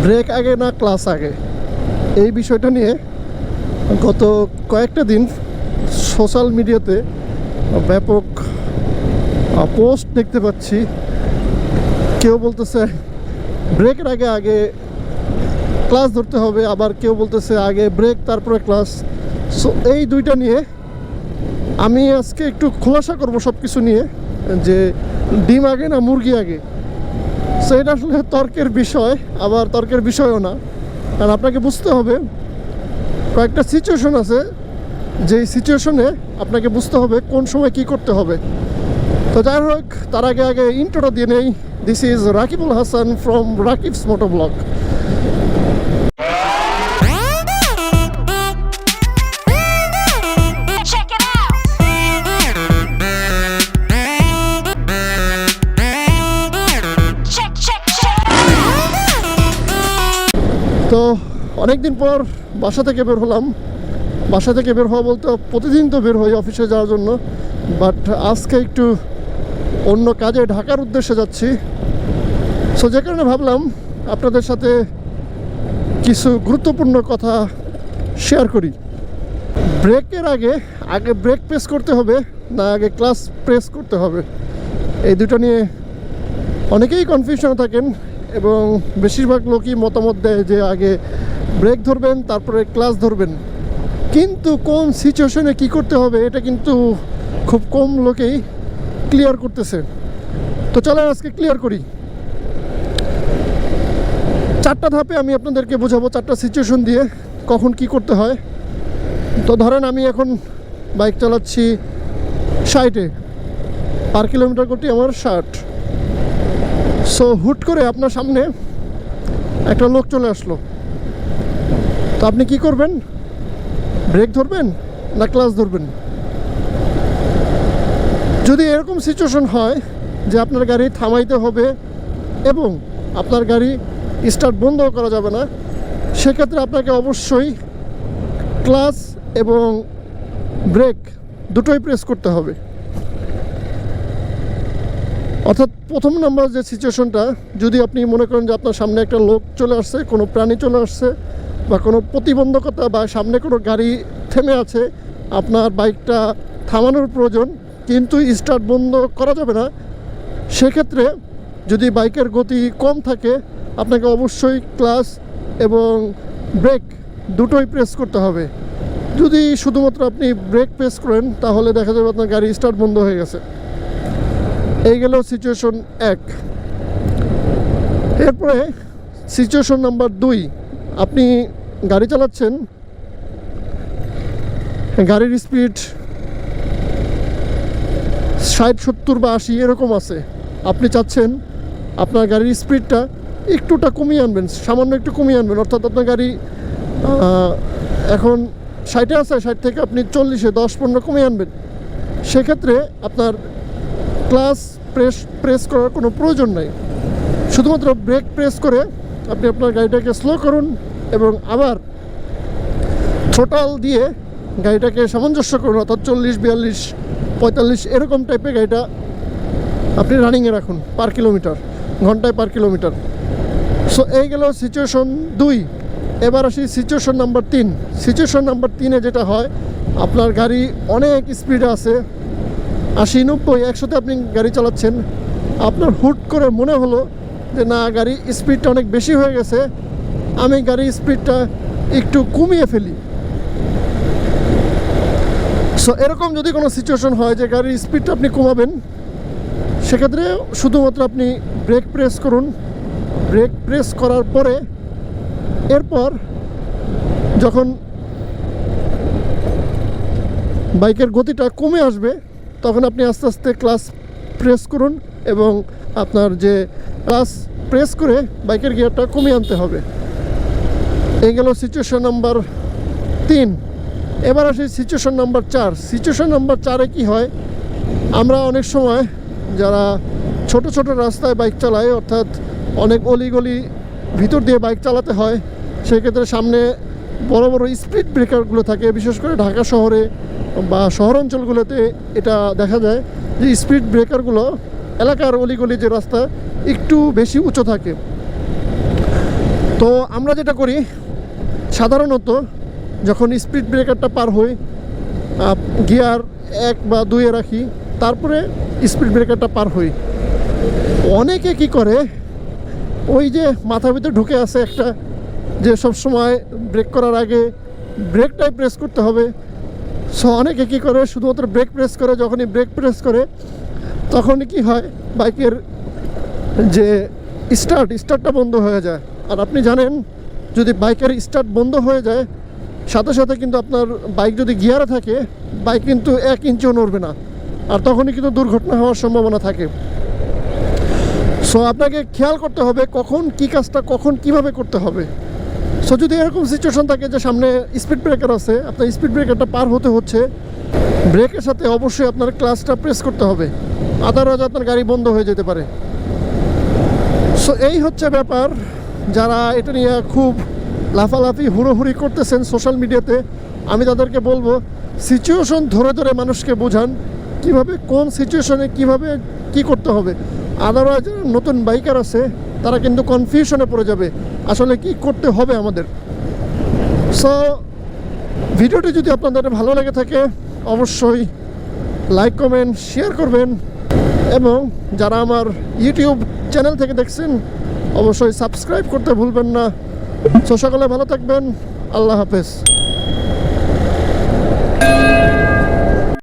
Break আগে না class আগে, এই বিষয়টা নিয়ে গত কয়েকটা দিন সোশ্যাল মিডিয়াতে ব্যাপক পোস্ট দেখতে পাচ্ছি। কেউ বলতেছে ব্রেকের আগে আগে ক্লাস ধরতে হবে, আবার কেউ বলতেছে আগে ব্রেক তারপরে ক্লাস। সো এই দুইটা নিয়ে আমি আজকে একটু খোলাসা করব সব কিছু নিয়ে, যে ডিম আগে না মুরগি আগে। সো এটা আসলে তর্কের বিষয়, আবার তর্কের বিষয়ও না, কারণ আপনাকে বুঝতে হবে কয়েকটা সিচুয়েশন আছে, যেই সিচুয়েশনে আপনাকে বুঝতে হবে কোন সময় কি করতে হবে। তো যাই হোক, তার আগে আগে ইন্ট্রোটা দিয়ে নেই। This is Rakibul Hasan from Rakib's moto blog. তো অনেকদিন পর বাসা থেকে বের হলাম। বাসা থেকে বের হওয়া বলতে প্রতিদিন তো বের হই অফিসে যাওয়ার জন্য, বাট আজকে একটু অন্য কাজে ঢাকার উদ্দেশ্যে যাচ্ছি। সো যে কারণে ভাবলাম আপনাদের সাথে কিছু গুরুত্বপূর্ণ কথা শেয়ার করি। ব্রেকের আগে আগে ব্রেক প্রেস করতে হবে না আগে ক্লাস প্রেস করতে হবে, এই দুটো নিয়ে অনেকেই কনফিউশনে থাকেন, এবং বেশিরভাগ লোকই মতামত দেয় যে আগে ব্রেক ধরবেন তারপরে ক্লাস ধরবেন। কিন্তু কোন সিচুয়েশনে কি করতে হবে এটা কিন্তু খুব কম লোকেই ক্লিয়ার করতেছে। তো চলেন আজকে ক্লিয়ার করি। চারটা ধাপে আমি আপনাদেরকে বোঝাবো, চারটা সিচুয়েশন দিয়ে কখন কি করতে হয়। তো ধরেন আমি এখন বাইক চালাচ্ছি 60-এ, পার কিলোমিটার গতি আমার 60। সো হুট করে আপনার সামনে একটা লোক চলে আসলো, তো আপনি কি করবেন? ব্রেক ধরবেন না ক্লাস ধরবেন? যদি এরকম সিচুয়েশন হয় যে আপনার গাড়ি থামাইতে হবে এবং আপনার গাড়ি স্টার্ট বন্ধ করা যাবে না, সেক্ষেত্রে আপনাকে অবশ্যই ক্লাস এবং ব্রেক দুটোই প্রেস করতে হবে। অর্থাৎ প্রথম নাম্বার যে সিচুয়েশনটা, যদি আপনি মনে করেন যে আপনার সামনে একটা লোক চলে আসছে, কোনো প্রাণী চলে আসছে, বা কোনো প্রতিবন্ধকতা, বা সামনে কোনো গাড়ি থেমে আছে, আপনার বাইকটা থামানোর প্রয়োজন কিন্তু স্টার্ট বন্ধ করা যাবে না, সেক্ষেত্রে যদি বাইকের গতি কম থাকে আপনাকে অবশ্যই ক্লাস এবং ব্রেক দুটোই প্রেস করতে হবে। যদি শুধুমাত্র আপনি ব্রেক প্রেস করেন তাহলে দেখা যাবে আপনার গাড়ি স্টার্ট বন্ধ হয়ে গেছে। এই গেল সিচুয়েশন 1। এরপরে সিচুয়েশন নাম্বার 2, আপনি গাড়ি চালাচ্ছেন, গাড়ির স্পিড 60, 70 বা 80 এরকম আছে। আপনি চাচ্ছেন আপনার গাড়ির স্পিডটা একটুটা কমিয়ে আনবেন, সামান্য একটু কমিয়ে আনবেন। অর্থাৎ আপনার গাড়ি এখন 60-এ আছে, 60 থেকে আপনি 40-এ 10-15 কমিয়ে আনবেন। সেক্ষেত্রে আপনার ক্লাস প্রেস করার কোনো প্রয়োজন নাই, শুধুমাত্র ব্রেক প্রেস করে আপনি আপনার গাড়িটাকে স্লো করুন এবং আবার থ্রোটল দিয়ে গাড়িটাকে সামঞ্জস্য করুন। অর্থাৎ 40, 42, 45 এরকম টাইপের গাড়িটা আপনি রানিংয়ে রাখুন পার কিলোমিটার, ঘন্টায় পার কিলোমিটার। সো এই গেল সিচুয়েশন 2। এবার আসি সিচুয়েশন নাম্বার 3। সিচুয়েশন নাম্বার 3-এ যেটা হয়, আপনার গাড়ি অনেক স্পিডে আছে, 80, 90, 100-তে আপনি গাড়ি চালাচ্ছেন। আপনার হুট করে মনে হলো যে না, গাড়ির স্পিডটা অনেক বেশি হয়ে গেছে, আমি গাড়ির স্পিডটা একটু কমিয়ে ফেলি। সো এরকম যদি কোনো সিচুয়েশন হয় যে গাড়ির স্পিডটা আপনি কমাবেন, সেক্ষেত্রে শুধুমাত্র আপনি ব্রেক প্রেস করুন। ব্রেক প্রেস করার পরে এরপর যখন বাইকের গতিটা কমে আসবে তখন আপনি আস্তে আস্তে ক্লাস প্রেস করুন, এবং আপনার যে ক্লাস প্রেস করে বাইকের গিয়ারটা কমিয়ে আনতে হবে। এই গেল সিচুয়েশন নাম্বার 3। এবার আসি সিচুয়েশন নাম্বার 4। সিচুয়েশন নাম্বার 4-এ কী হয়, আমরা অনেক সময় যারা ছোট ছোট রাস্তায় বাইক চালায়, অর্থাৎ অনেক অলিগলি ভিতর দিয়ে বাইক চালাতে হয়, সেক্ষেত্রে সামনে বড় বড় স্পিড ব্রেকারগুলো থাকে। বিশেষ করে ঢাকা শহরে বা শহর অঞ্চলগুলোতে এটা দেখা যায় যে স্পিড ব্রেকারগুলো এলাকার অলিগলি যে রাস্তা একটু বেশি উঁচু থাকে। তো আমরা যেটা করি সাধারণত যখন স্পিড ব্রেকারটা পার হই গিয়ার 1 বা 2-এ রাখি, তারপরে স্পিড ব্রেকারটা পার হই। অনেকে কি করে ওই যে মাথার ভিতরে ঢুকে আছে একটা যে সব সময় ব্রেক করার আগে ব্রেকটাই প্রেস করতে হবে। সো অনেকে কী করে শুধুমাত্র ব্রেক প্রেস করে, যখনই ব্রেক প্রেস করে তখনই কি হয় বাইকের যে স্টার্টটা বন্ধ হয়ে যায়। আর আপনি জানেন যদি বাইকের স্টার্ট বন্ধ হয়ে যায় সাথে সাথে কিন্তু আপনার বাইক যদি গিয়ারে থাকে বাইক কিন্তু 1 ইঞ্চিও নড়বে না, আর তখনই কিন্তু দুর্ঘটনা হওয়ার সম্ভাবনা থাকে। সো আপনাকে খেয়াল করতে হবে কখন কী কাজটা কখন কিভাবে করতে হবে। সো যদি এরকম সিচুয়েশন থাকে যে সামনে স্পিড ব্রেকার আছে, আপনার স্পিড ব্রেকারটা পার হতে হচ্ছে, ব্রেকের সাথে অবশ্যই আপনার ক্লাচটা প্রেস করতে হবে, আদারওয়াইজ আপনার গাড়ি বন্ধ হয়ে যেতে পারে। সো এই হচ্ছে ব্যাপার। যারা এটা নিয়ে খুব লাফালাফি হুড়োহুড়ি করতেছেন সোশ্যাল মিডিয়াতে, আমি তাদেরকে বলবো সিচুয়েশন ধরে ধরে মানুষকে বোঝান কিভাবে কোন সিচুয়েশনে কিভাবে কি করতে হবে। আদারওয়াইজ যারা নতুন বাইকার আছে তারা কিন্তু কনফিউশনে পড়ে যাবে আসলে কি করতে হবে আমাদের। সো ভিডিওটি যদি আপনাদের ভালো লেগে থাকে অবশ্যই লাইক কমেন্ট শেয়ার করবেন, এবং যারা আমার ইউটিউব চ্যানেল থেকে দেখছেন অবশ্যই সাবস্ক্রাইব করতে ভুলবেন না। সো সকলে ভালো থাকবেন, আল্লাহ হাফেজ।